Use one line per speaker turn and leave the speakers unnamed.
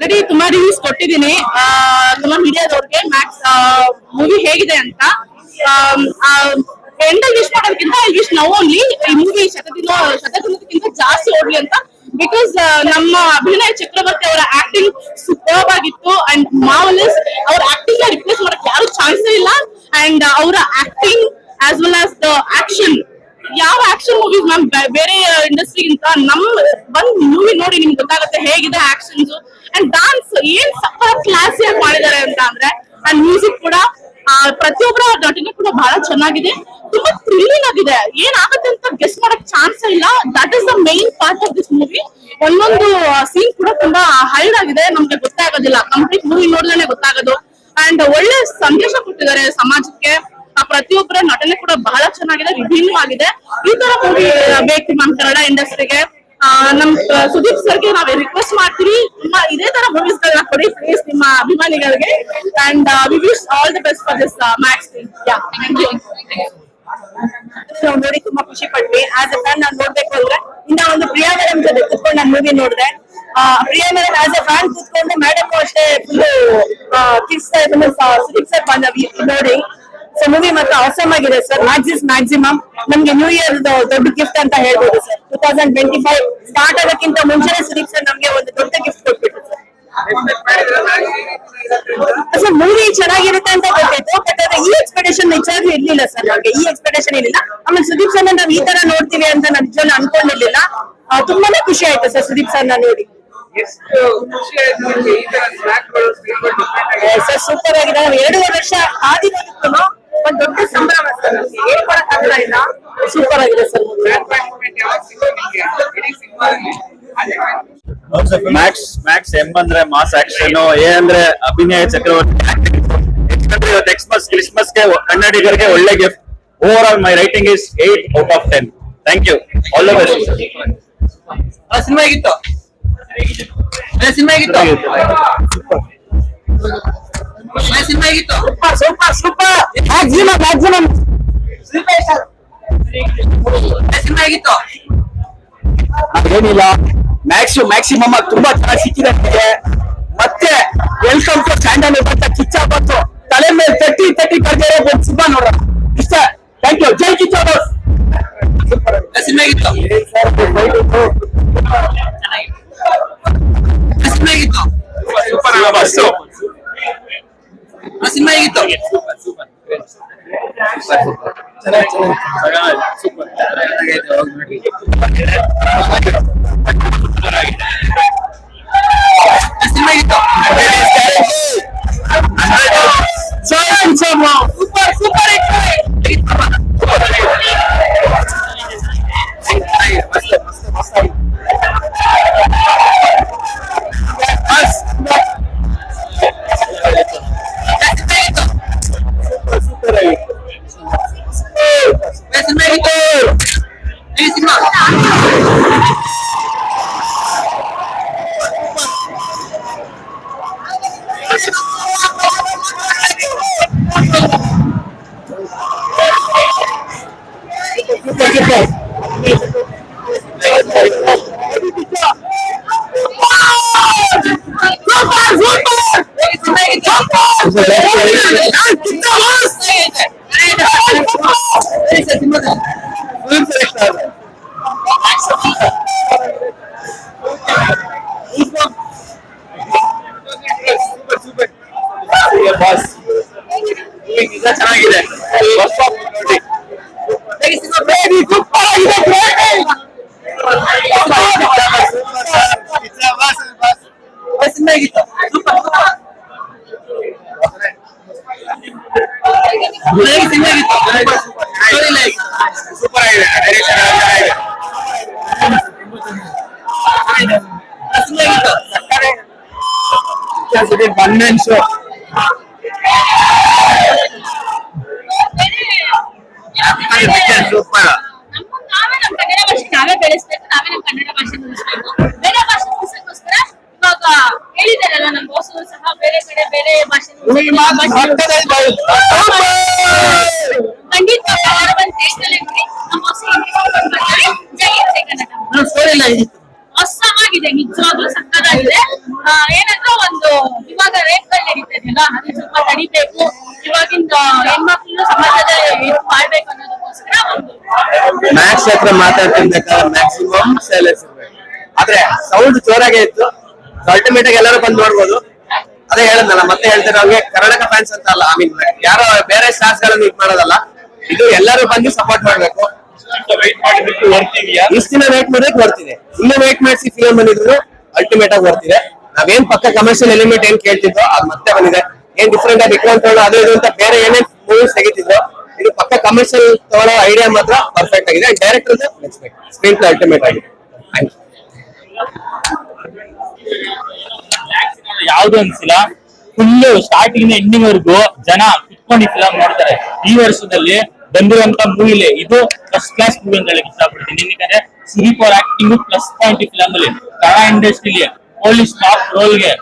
Already ತುಂಬಾ reviews ಕೊಟ್ಟಿದ್ದೀನಿ ತುಂಬಾ ಮೀಡಿಯಾದವ್ರಿಗೆ ಮ್ಯಾಕ್ಸ್ ಮೂವಿ ಹೇಗಿದೆ ಅಂತ. ಎಂಡಲ್ಲಿ ವಿಶ್ ಮಾಡೋದಕ್ಕಿಂತ ಐ ವಿಶ್ ನೌ ಓನ್ಲಿ ಈ ಮೂವಿ ಶತದಿನಕ್ಕಿಂತ ಜಾಸ್ತಿ ಓಡ್ಲಿ ಅಂತ. ಬಿಕಾಸ್ ನಮ್ಮ ಅಭಿನಯ ಚಕ್ರವರ್ತಿ ಅವರ ಆಕ್ಟಿಂಗ್ ಸೂಪರ್ಬ್ ಆಗಿತ್ತು ಅಂಡ್ ಮಾರ್ವೆಲಸ್. ಅವ್ರ ಆಕ್ಟಿಂಗ್ ರಿಪ್ಲೇಸ್ ಮಾಡಕ್ ಯಾರು ಚಾನ್ಸೇ ಇಲ್ಲ. ಅಂಡ್ ಅವರ acting as well as the action, ಯಾವ ಆಕ್ಷನ್ ಮೂವೀಸ್ ಮ್ಯಾಮ್ ಬೇರೆ ಇಂಡಸ್ಟ್ರಿಗಿಂತ ಒಂದ್ ಮೂವಿ ನೋಡಿ ನಿಮ್ಗೆ ಗೊತ್ತಾಗುತ್ತೆ ಹೇಗಿದೆ ಆಕ್ಷನ್ಸ್ ಅಂಡ್ ಡಾನ್ಸ್ ಏನ್ ಸಖತ್ ಕ್ಲಾಸಿ ಆಗಿ ಮಾಡಿದ್ದಾರೆ ಅಂತ ಅಂದ್ರೆ. ಅಂಡ್ ಮ್ಯೂಸಿಕ್ ಕೂಡ ಪ್ರತಿಯೊಬ್ಬರ ನಟನೆ ಕೂಡ ಬಹಳ ಚೆನ್ನಾಗಿದೆ. ತುಂಬಾ ಥ್ರಿಲ್ಲಿಂಗ್ ಆಗಿದೆ. ಏನಾಗುತ್ತೆ ಅಂತ ಗೆಸ್ ಮಾಡಕ್ ಚಾನ್ಸ್ ಇಲ್ಲ. That is the main part of this movie. ಒಂದೊಂದು ಸೀನ್ ಕೂಡ ತುಂಬಾ ಹೈಡ್ ಆಗಿದೆ, ನಮ್ಗೆ ಗೊತ್ತಾಗೋದಿಲ್ಲ. ಕಂಪ್ಲೀಟ್ ಮೂವಿ ನೋಡಿದ್ರೆ ಗೊತ್ತಾಗೋದು. ಅಂಡ್ ಒಳ್ಳೆ ಸಂದೇಶ ಕೊಟ್ಟಿದ್ದಾರೆ ಸಮಾಜಕ್ಕೆ. ಪ್ರತಿಯೊಬ್ಬರ ನಟನೆ ಕೂಡ ಬಹಳ ಚೆನ್ನಾಗಿದೆ, ವಿಭಿನ್ನವಾಗಿದೆ. ಈ ತರ ಮೂವಿ ಬೇಕು ನಮ್ಮ ಕನ್ನಡ ಇಂಡಸ್ಟ್ರಿಗೆ. ನಮ್ ಸುದೀಪ್ ಸರ್ಗೆ ನಾವ್ ರಿಕ್ವೆಸ್ಟ್ ಮಾಡ್ತೀವಿ, ತುಂಬಾ ಇದೇ ತರ ಮೂವೀಸ್ ಗಳನ್ನ ಕೊಡಿ ಪ್ಲೀಸ್ ನಿಮ್ಮ ಅಭಿಮಾನಿಗಳಿಗೆ. And we wish all the best for this Max team.
ನೋಡಿ ತುಂಬಾ ಖುಷಿ ಪಟ್ವಿ. ಆಸ್ ಎ ಫ್ಯಾನ್ ನಾನು ನೋಡ್ಬೇಕು ಅಂದ್ರೆ ಇನ್ನ ಒಂದು ಪ್ರಿಯಾ ಮೇಡಮ್ ಜೊತೆ ಕುತ್ಕೊಂಡು ನಾನು ಮೂವಿ ನೋಡಿದೆ. Priya madam as A fan ಕೂತ್ಕೊಂಡು ಮೇಡಮ್ ಅಷ್ಟೇ ಫುಲ್ ಸುದೀಪ್ ಸರ್ ನೋಡಿ. ಸೊ ಮೂವಿ ಮಾತ್ರ ಅವಸಮ್ ಆಗಿದೆ ಸರ್. ಮ್ಯಾಕ್ಸಿಮಮ್ ನಮ್ಗೆ ನ್ಯೂ ಇಯರ್ ದೊಡ್ಡ ಗಿಫ್ಟ್ ಅಂತ ಹೇಳ್ಬೋದು ಸರ್. 2025 ಸ್ಟಾರ್ಟ್ ಆಗೋಕ್ಕಿಂತ ಮುಂಚೆನೆ ಸುದೀಪ್ ಸರ್ ನಮ್ಗೆ ಒಂದು ದೊಡ್ಡ ಗಿಫ್ಟ್ ಕೊಟ್ಬಿಟ್ಟು ಸರ್. ಮೂವಿ ಚೆನ್ನಾಗಿರುತ್ತೆ ಅಂತ ಗೊತ್ತಿತ್ತು, ಬಟ್ ಅದ್ರ ಈ ಎಕ್ಸ್ಪೆಕ್ಟೇಷನ್ ನಿಜವಾಗ್ಲೂ ಇರ್ಲಿಲ್ಲ ಸರ್. ನಮ್ಗೆ ಈ ಎಕ್ಸ್ಪೆಕ್ಟೇಷನ್ ಇರ್ಲಿಲ್ಲ. ಆಮೇಲೆ ಸುದೀಪ್ ಸರ್ ನಾವ್ ಈ ತರ ನೋಡ್ತೀವಿ ಅಂತ ನಾನು ನಿಜವಾಗ್ಲೂ ಅನ್ಕೊಂಡಿರ್ಲಿಲ್ಲ. ತುಂಬಾನೇ ಖುಷಿ ಆಯ್ತು ಸರ್ ಸುದೀಪ್ ಸರ್ ನೋಡಿ. ಸರ್ ಸೂಪರ್ ಆಗಿದೆ. 2 ವರ್ಷ ಕಾದಿರೋದಕ್ಕೂ ಒಂದ್ ದೊಡ್ಡ ಸಂಭ್ರಮ ಸರ್. ಏನ್ ಮಾಡಕ್ ಆಗ್ತಾ ಇಲ್ಲ. ಸೂಪರ್ ಆಗಿದೆ ಸರ್.
ಮ್ಯಾಕ್ಸ್ ಎಂಬಂದ್ರೆ ಮಾಸ್ ಆಕ್ಷನ್, ಎ ಅಂದ್ರೆ ಅಭಿನಯ ಚಕ್ರವರ್ತಿ. ಇವತ್ತು ಕ್ರಿಸ್ಮಸ್ಗೆ ಕನ್ನಡಿಗರಿಗೆ ಒಳ್ಳೆ gift. Overall my writing is 8 out of 10. Thank you. All the best.
Cinema ಆಗಿತ್ತು.
ಸೂಪರ್ ಮ್ಯಾಕ್ಸಿಮಮ್
ಸಿನಿಮಾ ಆಗಿತ್ತು.
ಅದೇನಿಲ್ಲ, ಮ್ಯಾಕ್ಸಿಮಮ್ ತುಂಬಾ ಚೆನ್ನಾಗಿ ಸಿಕ್ಕಿದೆ ನನಗೆ. ಮತ್ತೆ ವೆಲ್ಕಮ್ ಟು ಸ್ಯಾಂಡಲ್ವುಡ್ ಅಂತ ಕಿಚ್ಚ ಬಂತು ತಲೆ ಮೇಲೆ ತಟ್ಟಿ ಕರ್ದರೆ ಒಂದು ಸಿನಿಮಾ ನೋಡೋಣ ಇಷ್ಟ. Thank you. ಜೈ ಕಿಚ್ಚ ಬಾಸ್.
ಸಿನಿಮಾ ಆಗಿತ್ತು. ಸಿನಿಮಾ ಆಗಿತ್ತು.
ಚೆನ್ನಾಗಿದೆ. ಸೂಪರ್ ಆಗಿದೆ. ಬನ್ನೇನ್ ಶೋ ಸೂಪರ್.
ನಾವೇ ಬೆಳೆಸ್ಬೇಕು, ನಾವೇ ನಮ್ಮ ಕನ್ನಡ ಭಾಷೆ ಉಳಿಸ್ಬೇಕು. ಬೇರೆ ಭಾಷೆ ಉಳಿಸೋಕ್ಕೋಸ್ಕರ ಇವಾಗ ಹೇಳಿದಾರಲ್ಲ ನಮ್ಮ ಬಾಸು ಸಹ ಬೇರೆ ಕಡೆ ಬೇರೆ ಭಾಷೆ ಖಂಡಿತ ಒಂದು ದೇಶದಲ್ಲಿ ನೋಡಿ ನಮ್ಮ ಜೈ ಕನ್ನಡ ಹೊಸವಾಗಿದೆ, ನಿಜವಾಗ್ಲೂ ಸಕ್ಕದಾಗಿದೆ. ಏನಂದ್ರೆ ಒಂದು ಇವಾಗ ರೇಪ್ಗಳು ನಡೀತಾ ಇದೆಯಲ್ಲ ಅದನ್ನ ಸ್ವಲ್ಪ ತಡಿಬೇಕು, ಇವಾಗಿನ ಹೆಣ್ಮಕ್ಳು ಸಮಾಜದಲ್ಲಿ ಇದು ಮಾಡ್ಬೇಕು ಅನ್ನೋದಕ್ಕೋಸ್ಕರ ಒಂದು
ಮ್ಯಾಕ್ಸ್ ಹತ್ರ ಮಾತಾಡ್ತಿರ್ಬೇಕಾದ್ರೆ ಮ್ಯಾಕ್ಸಿಮಮ್ ಸೈಲೆನ್ಸ್ ಇರ್ಬೇಕು. ಆದ್ರೆ ಸೌಂಡ್ ಜೋರಾಗೆ ಇತ್ತು. ಅಲ್ಟಿಮೇಟ್ ಆಗಿ ಎಲ್ಲರೂ ಬಂದ್ ನೋಡ್ಬೋದು. ಅದೇ ಹೇಳದ್ನಲ್ಲ, ಮತ್ತೆ ಹೇಳ್ತಾರೆ ಅವ್ರಿಗೆ ಕರ್ನಾಟಕ ಫ್ಯಾನ್ಸ್ ಅಂತ ಅಲ್ಲ, ಐ ಮೀನ್ ಯಾರೋ ಬೇರೆ ಸ್ಟಾರ್ಸ್ ಗಳನ್ನ ಇದು ಮಾಡೋದಲ್ಲ, ಇದು ಎಲ್ಲರೂ ಬಂದು ಸಪೋರ್ಟ್ ಮಾಡ್ಬೇಕು. ಇಷ್ಟ ದಿನ ವೇಟ್ ಮಾಡೋದಕ್ಕೆ ಬರ್ತಿದೆ, ಇನ್ನು ವೇಟ್ ಮಾಡಿಸಿ ಫಿಲ್ಮ್ ಬಂದಿದ್ರು ಅಲ್ಟಿಮೇಟ್ ಆಗಿ ಬರ್ತಿದೆ. ನಾವೇನ್ ಪಕ್ಕ ಕಮರ್ಷಿಯಲ್ ಎಲಿಮೆಂಟ್ ಏನ್ ಕೇಳ್ತಿದ್ದೋ ಅದು ಮತ್ತೆ ಬಂದಿದೆ. ಏನ್ ಡಿಫ್ರೆಂಟ್ ಆಗಿ ವಿಕ್ರಾಂತ್ ತಗೊಳ್ಳೋ ಅದು ಇದು ಅಂತ ಬೇರೆ ಏನೇನ್ ಮೂವೀಸ್ ತೆಗಿತಿದ್ರು, ಇದು ಪಕ್ಕ ಕಮರ್ಷಿಯಲ್ ತಗೊಳ್ಳೋ ಐಡಿಯಾ ಮಾತ್ರ ಪರ್ಫೆಕ್ಟ್ ಆಗಿದೆ. ಡೈರೆಕ್ಟರ್ ಸ್ಕ್ರೀನ್ ಪ್ಲೇ ಅಲ್ಟಿಮೇಟ್ ಆಗಿದೆ.
ಯಾವ್ದು ಅನ್ಸಿಲ್ಲ, ಫುಲ್ ಸ್ಟಾರ್ಟಿಂಗ್ ಎಂಡಿಂಗ್ ವರ್ಗು ಜನ ಕುತ್ಕೊಂಡು ಫಿಲಂ ನೋಡ್ತಾರೆ. ಈ ವರ್ಷದಲ್ಲಿ ಬಂದಿರುವಂತ ಮೂವಿಲಿ ಇದು ಫಸ್ಟ್ ಕ್ಲಾಸ್ ಮೂವಿ ಅಂತ ಹೇಳಕ್ ಇಷ್ಟಪಡ್ತೀನಿ. ಯಾಕಂದ್ರೆ ಸುದೀಪ್ ಅವ್ರ ಆಕ್ಟಿಂಗ್ ಪ್ಲಸ್ ಪಾಯಿಂಟ್ ಈ ಫಿಲಂ ಅಲ್ಲಿ. ಕನ್ನಡ ಇಂಡಸ್ಟ್ರಿಲಿ ಪೊಲೀಸ್ ಟಾಪ್ ರೋಲ್ಗೆ